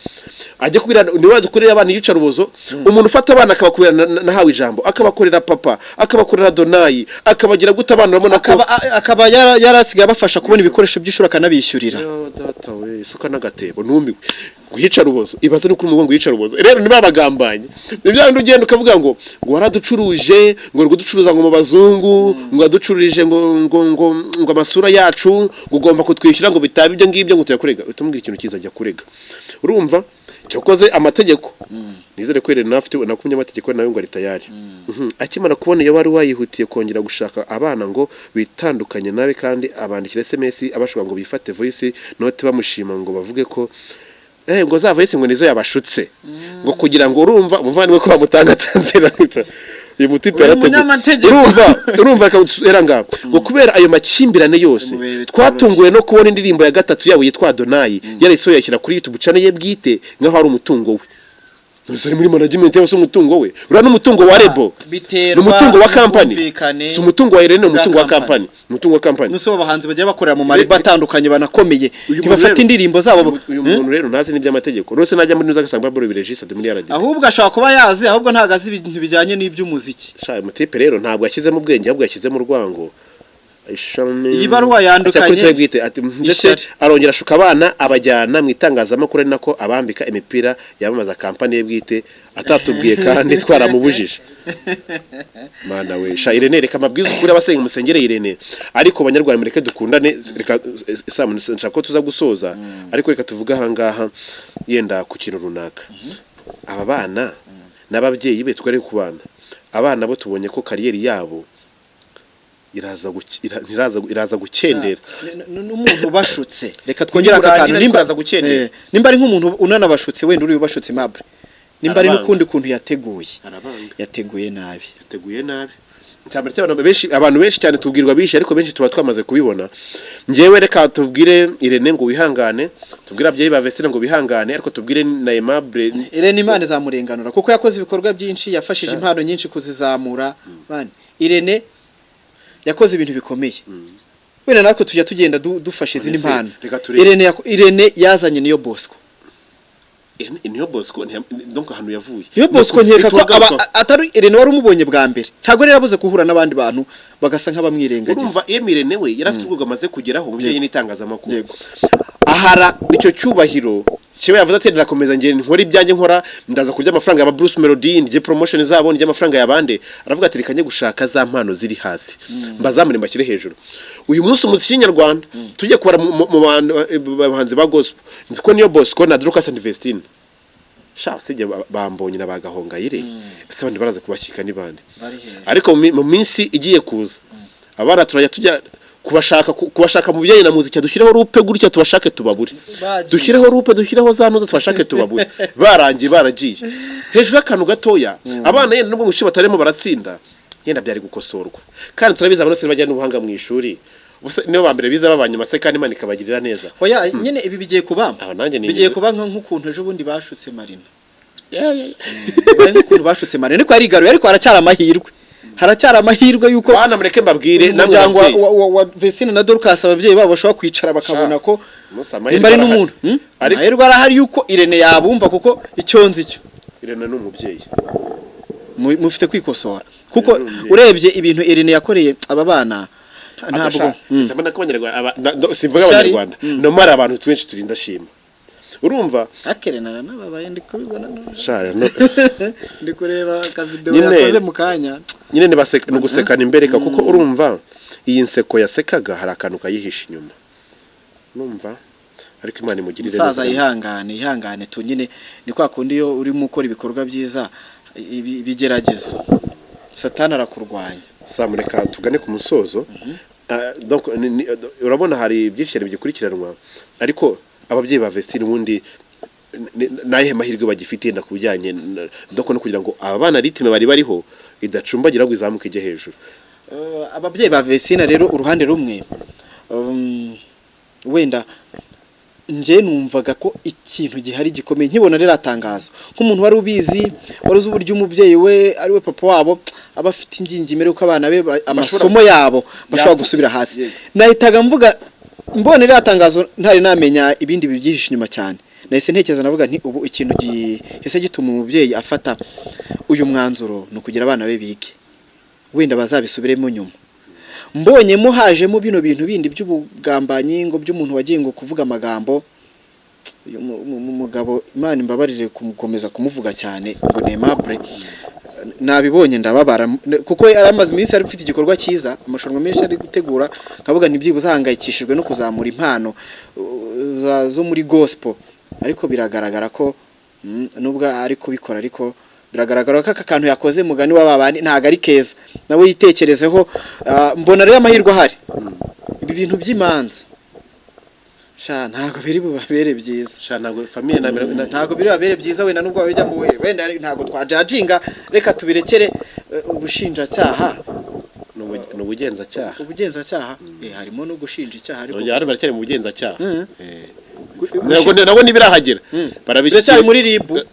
ajye kubira niwe wadukorera abana yica rubozo umuntu ufata abana akabakubira nahawe ijambo akabakorera papa akabakorera donayi akabagira guta abana urabona ko akaba yarasigaye abafasha kubona ibikoresho by'ishuri akanabishyurira data we isuka n'agatebo numiwe guhica rubozo ibaze no kuri umugongo yica rubozo rero niba bagambanye ibyo ugenda ukavuga ngo waraducuruje ngo ruducuruza ngo mu bazungu ngo aducuruje ngo amasura yacu ugomba kutwishyura ngo bitaba ibyo ngibyo ngo tuyakurega utumubwira ikintu kizajya kurega urumva cyakoze amategeko nizere ko Irene afite nakumye amategeko nayo ngo ari tayari akimara kubona iyo bari wayihutiye kongera gushaka abana ngo bitandukanye nawe kandi abandikira SMS abashobora ngo bifate voice note bamushima ngo bavuge ko ngo za voice ngo nizo yabashutse ngo kugira ngo urumva umuvandimwe ko bamutanga tanzira uyu mutipe urumva era ngabo ngo kubera ayo makimbirane yose twatunguwe no kubona indirimbo ya gatatu yawe yitwa Donayi yarisoye yashyira kuri YouTube channel ye bwite nkaho ari umutungo we Nuzari muri management y'aso umutungo we ura n'umutungo wa Rebo n'umutungo wa company si umutungo wa Irene umutungo wa company nuso abahanzi bajya bakorera mu mariba atandukanye banakomeye ntibafata indirimbo zabo uyu muntu rero ntazi n'iby'amategeko rose najya muri nuza gasanga baro biregistre muri RD ahubwo ashaka kuba yazi ahubwo ntagazi ibintu bijyanye n'iby'umuziki sha mutipe rero ntabwo yashyizemo ubwenge ahubwo yashyizemo urwango iyi baruwa yandukanye ndetse arongera ashuka abana abajyana mu itangazamakuru nako abambika imipira yamamaza kampani ye bwite atatubwiye kandi twaramubujije mana we sha Irene reka mabwiza ukuri abasenga musengere Irene ariko abanyarwanda mureke dukundane reka nshaka ko tuza gusoza ariko reka tuvuga ahangaha yenda ku kintu runaka aba bana n'ababyeyi be twari ku bana abana bo tubonye ko kariyeri yabo iraza gukendera n'umuntu bashutse reka twongera akakana nimba ari nk'umuntu unanabashutse wenda uri ubashutse Aimable nimba ari n'ukundi kuntu yateguye nabi cyambere abantu benshi cyane tubwirwa bishi ariko benshi tuba twamaze kubibona ngewe reka tubwire Irene ngo wihangane tubwire abyeyi ba Vestine ngo bihangane ariko tubwire na Aimable Irene Imana izamurenganura kuko yakoze ibikorwa byinshi yafashije impano nyinshi kuzizamura bane Irene yakoze ibintu bikomeye wenda natwe tujya tugenda dufasha izindi mpano Irene yazanye niyo Bosco donc ahantu yavuye niyo Bosco nkeka ko atari Irene wari umubonye bwa mbere ntago rero yabuze kuhura n'abandi bantu bagasa nk'abamwirengagiza urumva Irene we yarafite ubwo amaze kugeraho mu byo y'itangazamakuru ahara icyo cyubahiro kiwe yavuze ati ndakomeza ngiye nkora ibyanjye nkora ndaza kurya amafaranga ya Bruce Melody ndye promotion zabo ndye amafaranga yabande aravuga ati reka njye gushaka za mpano ziri hasi mbazamure mbakire hejuru uyu munsi umuziki nyarwanda tujye kubara mu bahanzi ba gospel nziko niyo Bosco na Lucas and Vestine sha sije bambonye nabagahongayire ese abandi baraza kubashika ni bande ariko mu minsi igiye kuza abana turajya tujya kubashaka mu bijyanye na muziki dushyireho rupe gutya tubashake tubabure dushyireho rupe dushyireho za noza tubashake tubabure barangiye baragiye hejuru y'akantu gatoya abana yenda nubwo ngushi batarimo baratsinda yenda byari gukosorwa kandi turabiza abantu bajya n'ubuhanga mu ishuri niyo bambere biza babanyuma se kandi Imana ikabagirira neza oya nyine ibi bigiye kuba bigiye kuba nk'ukuntu ejo bundi bashutse Marina nk'ukuntu bashutse Marina ariko yarigaruye ariko haracyari amahirwe yuko bana mureke mbabwire n'umuryango wa Vestine na Dorcas ababyeyi babo bashobora kwicara bakabona ko imbari n'umuntu ariko arahari yuko Irene yabumva kuko icyonzi cyo Irene n'umubyeyi mufite kwikosora kuko urebye ibintu Irene yakoreye aba bana ntabwo sabana ko abanyarwanda simvuga abanyarwanda no mara abantu twinshi turinda shima urumva akerena nababaye ndi kubibona shara no ndi kureba ka video yakoze mu kanya nyine no gusekana imbereka kuko urumva iyi nseko yasekaga hari akantu kayihisha inyuma urumva ariko Imana imugirire neza saza ihangane tu nyine ni kwa kundi yo uri mu gukora ibikorwa byiza bigeragezo Satani arakurwanya samureka tugane ku musozo donc urabona hari byinshi bigikurikiranwa ariko ababyeyi ba Vestine ubundi naye mahirwe bagifite nda kubijyanye ndoko no kugira ngo abana ritime bari bariho idacumbagira ngo izamuke ije hejuru ababyeyi ba Vestine rero uruhande rumwe wenda nje numvaga ko ikintu gihari gikomeye nkibona rero atangazo nk'umuntu wari ubizi waruzi uburyo umubyeyi we ari we papa wabo abafite ingingimere uko abana be amasomo yabo bashobora gusubira hasi nahitaga mvuga mbone rero atangazo ntari namenya ibindi bibyihishe inyuma cyane nahise ntekereza navuga nti ubu ikintu gihise gituma umubyeyi afata uyu mwanzuro no kugira abana be bige wenda bazabisubiremo nyuma mbonyemo hajemo bino bintu bindi by'ubugambanyi ngo by'umuntu wagiye ngo kuvuga amagambo umugabo Imana imbabarire kumukomeza kumuvuga cyane ngo Nemable nabibonye ndababara kuko yaramaze iminsi ari ufite igikorwa cyiza amashanwa menshi ari gutegura kavuga ntibyibuze hangayikishijwe no kuzamura impano zo muri gospel ariko biragaragara ko nubwo ari kubikora ariko biragaragara ko aka kantu yakoze mugani w'ababandi ntago ari keza nawe yitekerezeho mbona rero amahirwe ahari ibi bintu by'imanza sha ntago biri bubabere byiza sha ntago famille ntago biri babere byiza wenda nubwo babijya mu wenda ntago twajajinga reka tubirekere ubushinjacyaha ubugenzacyaha harimo no gushinja icyaha ariko yari barakere mu bugenzacyaha nabo nibirahagera barabishyira muri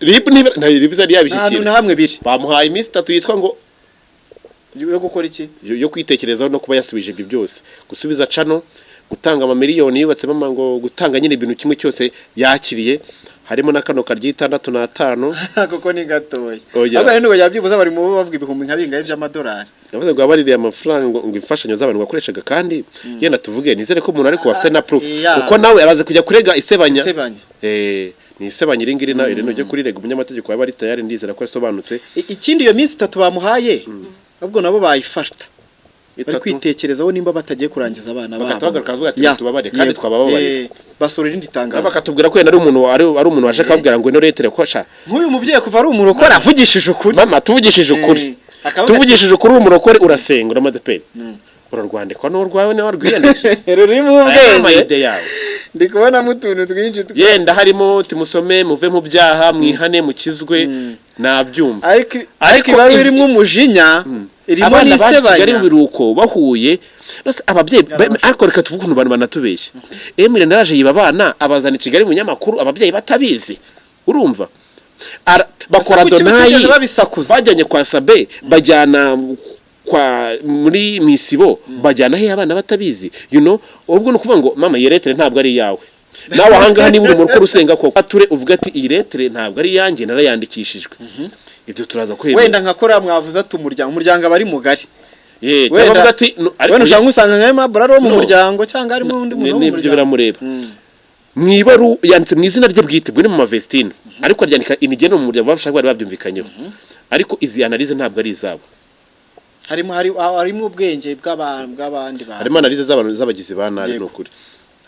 RIB zari yabishyikira na hamwe biri bamuhaye iminsi 3 yitwa ngo yo gukora iki yo kwitekerezaho no kuba yasubije ibyo byose gusubiza cano gutanga amamiliyoni yubatsemo ngo gutanga nyine ibintu kimwe cyose yakiriye harimo na kano karyi 65 koko ni gatoya abana ngo yabyibuza bari mu bavuga ibihumbi nka bingahe by'amadolari yavuze ngo abaririye amafaranga ngo imfashanyo z'abantu bakoreshaga kandi yenda tuvuge nizere ko umuntu ariko bafite na proof kuko nawe araze kujya kurega isebanya ni isebanya iringiri nawe rero ujye kurirega umunyamategeko yaba ari tayari ndizera ko yasobanutse ikindi iyo minsi 3 bamuhaye ahubwo nabo bayifashta bari kwitekerezaho nimba batagiye kurangiza abana babo bakatubwira ati tubabare kandi twabababare basora irindi tangazo bakatubwira ko yenda ari umuntu waje akabwira ngo ino letere ko sha nk'uyu mubyeyi kuva ari umurokore avugishije ukuri mama tuvugishije ukuri umurokore urasenga uramaze pe urarwandikwa n'urwawe nawe rwiyendeje ruri mu bwenge amayide yawe ndi kubona mutuntu twinshi yenda harimo timusome muve mu byaha mwihane mukizwe nabyumva ariko bari birimo umujinya irimo n'isebanya Kigali mu biruko bahuye ababyeyi ariko reka tuvuge ukuntu abantu banatubeshye Emile naraje yiba abana abazana i Kigali mu nyamakuru ababyeyi batabizi urumva bakora donayi bajyanye kwa Sabe bajyana kwa muri misibo bajyana he abana batabizi ubwo no kuvuga ngo mama iyi letere ntabwo ari yawe nawe ahangaha niba uri mu ruko rusenga ko ature uvuga ati iyi letere ntabwo ari yanjye narayandikishijwe ibyo turaza kwemera wenda nkakora mwavuze ati umuryango abari mugari wenda ati wenda ushaka usanga nka Aimable ari mu muryango cyangwa ari mu undi muntu n'ibyo biramureba mwibaru yanditse mu izina rye bwite bwo ni mu Mavestine ariko aryandika inigeno mu muryango bafasha bari babyumvikanyeho ariko izi analyse ntabwo ari izabo harimo ubwenge bw'abandi bantu harimo analyse z'abantu z'abagizi ba nabi n'ukuri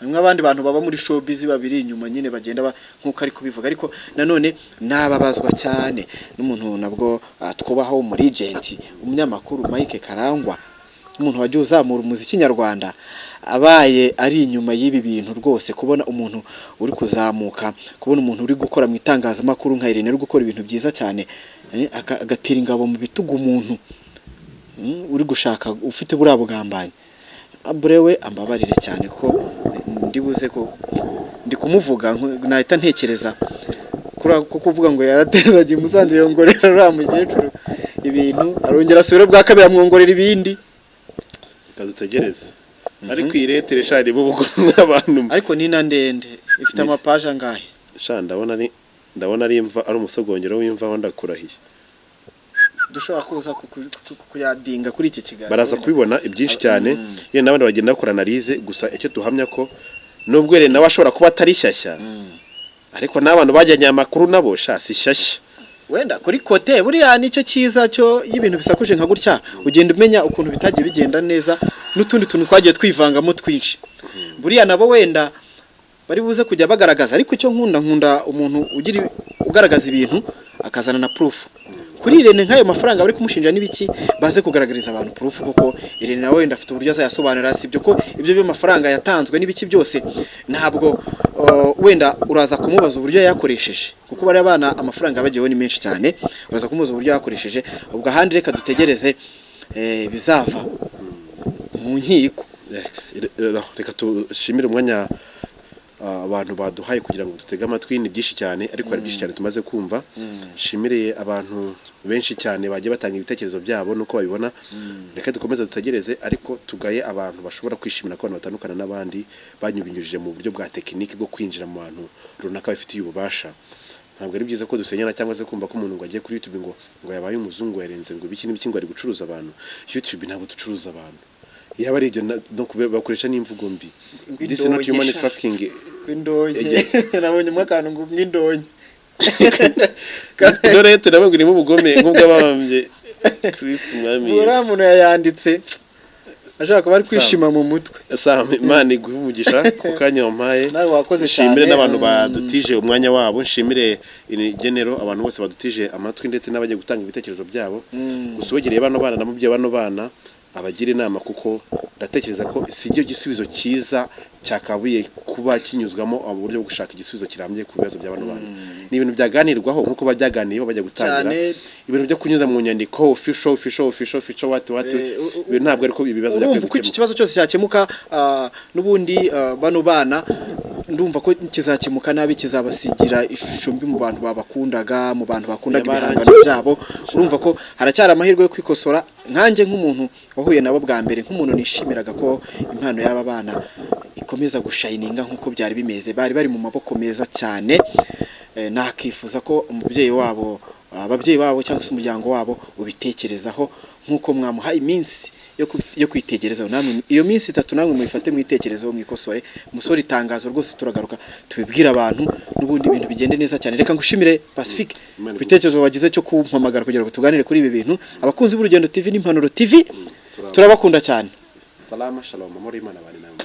hamwe abandi bantu baba muri showbiz babiri inyuma nyine bagenda nkuko ari kubivuga ariko nanone nababazwa cyane n'umuntu nabwo twubaho mu regent umunyamakuru Mike Karangwa umuntu wagiye uzamura umuziki nyarwanda abaye ari inyuma y'ibi bintu rwose kubona umuntu uri kuzamuka kubona umuntu uri gukora mu itangazamakuru nka Irene uri gukora ibintu byiza cyane agatira ingabo mu bitugu umuntu uri gushaka ufite buriya bugambanyi burewe ambabarire cyane ko ndibuze ko ndi kumuvuga nahita ntekereza ko kuvuga ngo yaratezagiye Musanze yongorera ramugecuru ibintu arongera asubira bwa kabiri amwongorera ibindi kadutegereze ariko iretere shari bubugo n'abantu ariko ni na ndende ifite amapaje angahe sha ndabona ari imva ari umusogongero w'imva wanda kurahiye dushobora kuza kuyadinga kuri iki kiganiro baraza kubibona ibyinshi cyane ye nabandi bagenda bakora analize gusa icyo tuhamya ko nubwo rero nawe ashobora kuba atari shyashya ariko n'abantu bajyanye amakuru nabo sha si shyashya wenda kuri kote buriya nicyo cyiza cyo y'ibintu bisakuje nka gutya ugenda umenya ukuntu bitagiye bigenda neza n'utundi tuntu twagiye twivangamo twinshi buriya nabo wenda bari buze kujya bagaragaza ariko icyo nkunda umuntu ugaragaza ibintu akazana na proof kuri Irene nk'ayo mafaranga bari kumushinja n'ibiki baze kugaragariza abantu proof kuko Irene nawe wenda afite uburyo azayasobanura sibyo ko ibyo byo mafaranga yatanzwe n'ibiki byose ntabwo wenda uraza kumubaza uburyo yakoresheje kuko bari abana amafaranga bagiyeho ni menshi cyane uraza kumubaza uburyo yakoresheje ubwo ahandi reka dutegereze bizava mu nkiko reka tushimire umwanya abantu baduhaye kugira ngo dutege amatwi ni byinshi cyane ariko ari byinshi cyane tumaze kumva shimire abantu benshi cyane bagiye batanga ibitekerezo byabo nuko babibona reka dukomeze dutegereze ariko tugaye abantu bashobora kwishimira ko abantu batandukana n'abandi banyubinyujije mu buryo bwa tekiniki bwo kwinjira mu bantu runaka bafitiye ububasha ntabwo ari byiza ko dusenyana cyangwa se kumva ko umuntu ngo agiye kuri YouTube ngo yabaye umuzungu yarenze ngo ibiki n'ibiki ngo ari gucuruza abantu YouTube ntabwo ducuruza abantu yaba ari ibyo bakoresha n'imvugo mbi this is not human trafficking kwindonye nabonye mwakantu ngo mwindonye dore nawe ngo ni mu bugome nk'ubwabambye Kristo mwami ura muntu yayanditse ashaka kuba ari kwishima mu mutwe Imana iguhe umugisha kukanya wampaye nawe wakoze cyane nshimire n'abantu badutije umwanya wabo nshimire genero abantu bose badutije amatwi ndetse n'abagiye gutanga ibitekerezo byabo gusogereye bano bana namubye bano bana abagira inama kuko ndatekereza ko sijyo gisubizo cyiza cyakabuye kuba kinyuzwamo uburyo bwo gushaka igisubizo kirambye ku bibazo by'abantu bantu ni ibintu byaganirwaho nkuko bajyaganiyeho bajya gutangira ibintu byo kunyuza mu nyandiko official what ibintu ntabwo ariko ibibazo byakwiye ko iki kibazo cyose cyakemuka n'ubundi bano bana ndumva ko kizakemuka nabi kizabasigira ishusho mbi mu bantu babakundaga mu bantu bakundaga ibihangano byabo urumva ko haracyari amahirwe yo kwikosora nkanjye nk'umuntu wahuye nabo bwa mbere nk'umuntu nishimiraga ko impano y'aba bana ikomeza gushayininga nk'uko byari bimeze bari mu maboko meza cyane nakifuza ko ababyeyi wabo cyangwa se umuryango wabo ubitekerezaho nk'uko mwamuha iminsi yo kwitegerezaho namwe iyo minsi 3 namwe muyifate mwitekerezaho mwikosore musore itangazo rwose turagaruka tubibwira abantu n'ubundi ibintu bigende neza cyane reka ngushimire Pacifique kwitekerezo wagize cyo kumpamagara kugira ngo tuganire kuri ibi bintu abakunzi b'Urugendo TV n'Impanuro TV turabakunda cyane salama shalom muri Imana bari namwe